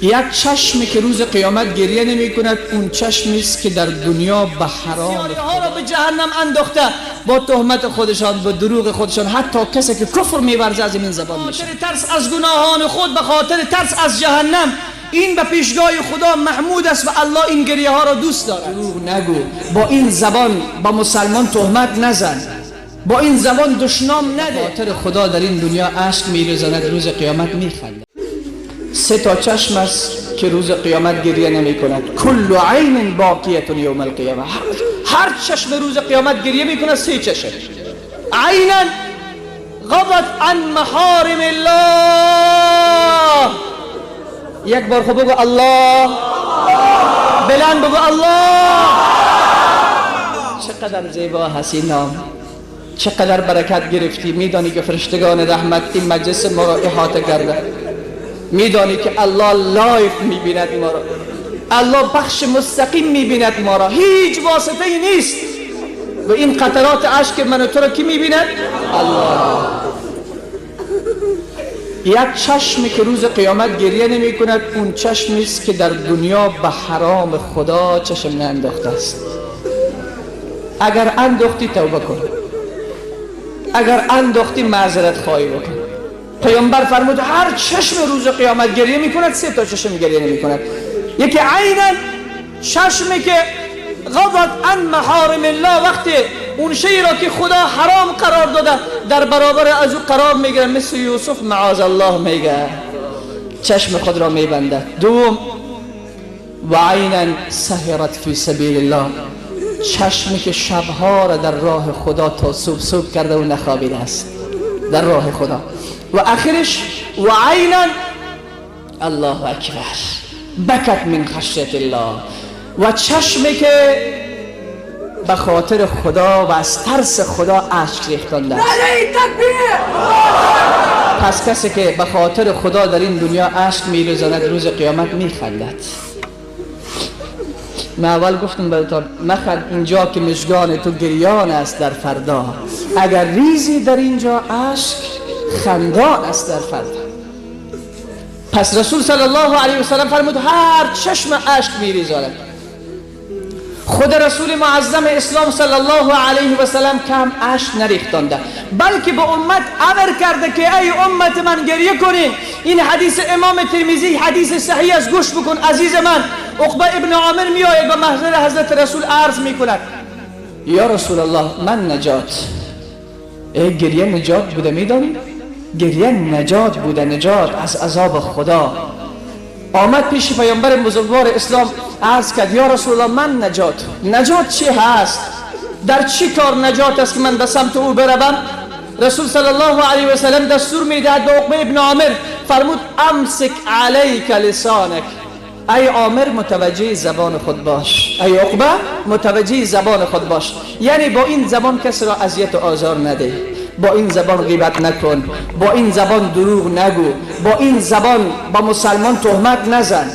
یک چشمی که روز قیامت گریه نمی کند اون چشمی است که در دنیا به حرام ها را به جهنم انداخته با تهمت خودشان، با دروغ خودشان. حتی کسی که کفر می‌ورزه از این زبان میشه. ترس از گناهان خود، به خاطر ترس از جهنم، این به پیشگاه خدا محمود است و الله این گریه ها را دوست دارد. دروغ نگو، با این زبان با مسلمان تهمت نزن، با این زبان دشنام نده. خاطر خدا در این دنیا اشک می‌ریزاند، روز قیامت می‌خندد. سه تا چشم است که روز قیامت گریه نمی کند. کل عین باقیه یوم القیامه. هر چشم روز قیامت گریه می کند. سه چشم. عینا غضت عن محارم الله. یک بار خوب بگو الله، بلند بگو الله. چقدر زیبا هستی نام، چقدر برکت گرفتی. میدانی که فرشتگان رحمت این مجلس ما را احاطه کرده. میدانی که الله لایف میبیند ما را، الله بخش مستقیم میبیند ما را، هیچ واسطه ای نیست. و این قطرات اشک من و تو را کی میبیند؟ الله. یک چشمی که روز قیامت گریه نمی کند اون چشمی است که در دنیا به حرام خدا چشم نانداخته است. اگر انداختی توبه کن، اگر انداختی معذرت خواهی بکن. پیامبر فرمود هر چشم روز قیامت گریه میکند. سه تا چشم گریه نمیکند. یکی عینا، چشمی که غضت عن محارم الله، وقتی اون شی را که خدا حرام قرار داده در برابر از او قرار میگیره، مثل یوسف معاذ الله میگه، چشم خود را میبنده. دوم، و عینا سهرت فی سبیل الله، چشمی که شبها را در راه خدا تا صبح کرده و نخوابیده است در راه خدا. و آخرش و عینا الله اکبر بکت من خشیت الله، و چشمی که به خاطر خدا و از ترس خدا اشک ریختنده است. پس کسی که به خاطر خدا در این دنیا اشک می‌ریزاند روز قیامت میخندد. من اول گفتم براتون مخند اینجا که مژگان تو گریان است در فردا. اگر ریزی در اینجا اشک، خندان است در فردا. پس رسول صلی الله علیه و سلم فرمود هر چشم اشک می‌ریزاند. خود رسول معظم اسلام صلی الله علیه و سلم کم اشک نریختانده، بلکه به امت امر کرده که ای امت من گریه کنین. این حدیث امام ترمذی حدیث صحیح است، گوش بکن عزیز من. عقبه ابن عامر میآید و محضر حضرت رسول عرض میکند یا رسول الله من نجات. گریه نجات بوده، میدانی؟ گریه نجات بوده، نجات از عذاب خدا. آمد پیش پیامبر بزرگوار اسلام عرض کرد یا رسول الله من نجات چی هست؟ در چی کار نجات است که من به سمت او بروم؟ رسول صلی الله علیه و سلم دستور میدهد به عقبه ابن عامر، فرمود امسک علیک لسانک. ای عامر متوجه زبان خود باش، ای عقبه متوجه زبان خود باش. یعنی با این زبان کسی را اذیت و آزار نده، با این زبان غیبت نکن، با این زبان دروغ نگو، با این زبان با مسلمان تهمت نزن،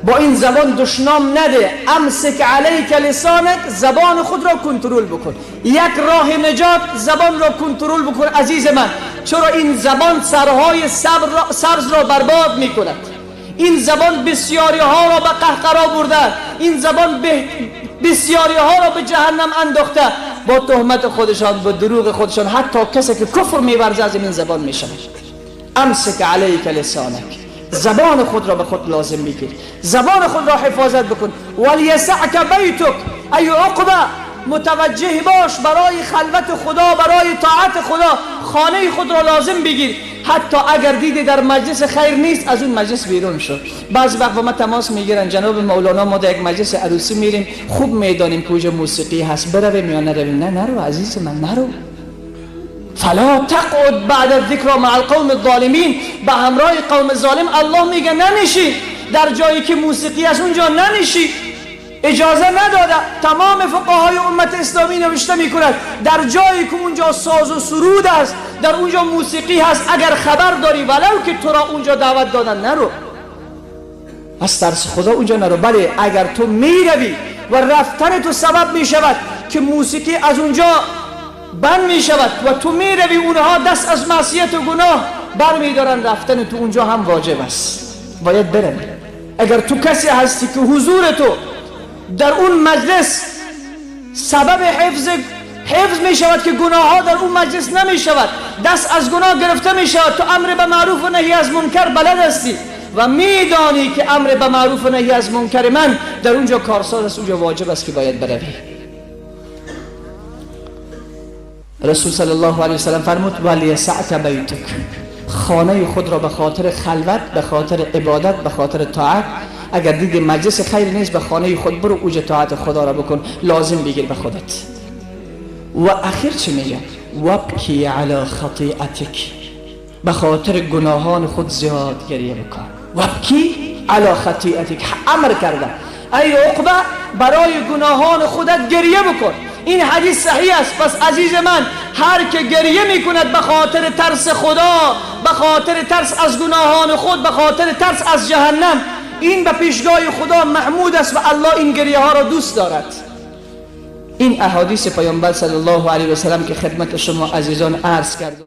با این زبان دشنام نده. امسک علیک لسانک، زبان خود را کنترل بکن. یک راه نجات زبان را کنترل بکن عزیز من، چرا این زبان سرهای سبز را برباد میکند. این زبان بسیاری ها را به قهقرا برده، این زبان بسیاری ها را به جهنم انداخته با تهمت خودشان، با دروغ خودشان. حتی کسی که کفر می‌ورزه از این زبان میشود. امسک علیک لسانک، زبان خود را به خود لازم بگیر، زبان خود را حفاظت بکن. ولیسعک بیتک، ای عقبه متوجه باش برای خلوت خدا، برای طاعت خدا خانه خود را لازم بگیر. حتی اگر دیدی در مجلس خیر نیست، از اون مجلس بیرون شو. بعض وقت با ما تماس میگیرن جناب مولانا ما در یک مجلس عروسی میریم، خوب میدانیم کجا موسیقی هست، برویم یا نرویم؟ نه نرو عزیز من، نرو. فلا تقعد بعد الذکر مع القوم الظالمین، به همراه قوم ظالم الله میگه ننشی. در جایی که موسیقی است اونجا ننشی، اجازه نداده. تمام فقهای امت اسلامی نوشته میکند در جایی که اونجا ساز و سرود است، در اونجا موسیقی هست، اگر خبر داری ولو که تو را اونجا دعوت دادن، نرو. از ترس خدا اونجا نرو. بله اگر تو میروی و رفتن تو سبب میشود که موسیقی از اونجا بند میشود و تو میروی، اونها دست از معصیت و گناه برمیدارن، رفتن تو اونجا هم واجب است، باید برن. اگر تو کسی هستی که حضور تو در اون مجلس سبب حفظ می شود که گناه ها در اون مجلس نمی شود، دست از گناه گرفته می شود، تو امر به معروف و نهی از منکر بلد هستی و می دانی که امر به معروف و نهی از منکر من در اونجا کارساز است، اونجا واجب است که باید بروی. رسول صلی الله علیه وسلم فرمود ولیسعک بیتک، خانه خود را به خاطر خلوت، به خاطر عبادت، به خاطر طاعت، اگر دیگه مجلس خیر نیست به خانه خود برو، اوج طاعت خدا را بکن، لازم بگیر به خودت. و اخیر چه میگه؟ وابکی علی خطیئتک، به خاطر گناهان خود زیاد گریه بکن. وابکی علی خطیئتک، امر کرده ای عقبه برای گناهان خودت گریه بکن. این حدیث صحیح است. پس عزیز من، هر که گریه میکند به خاطر ترس خدا، به خاطر ترس از گناهان خود، به خاطر ترس از جهنم، این به پیشگاه خدا محمود است و الله این گریه ها را دوست دارد. این احادیث پیامبر صلی الله علیه و سلم که خدمت شما عزیزان عرض کرد.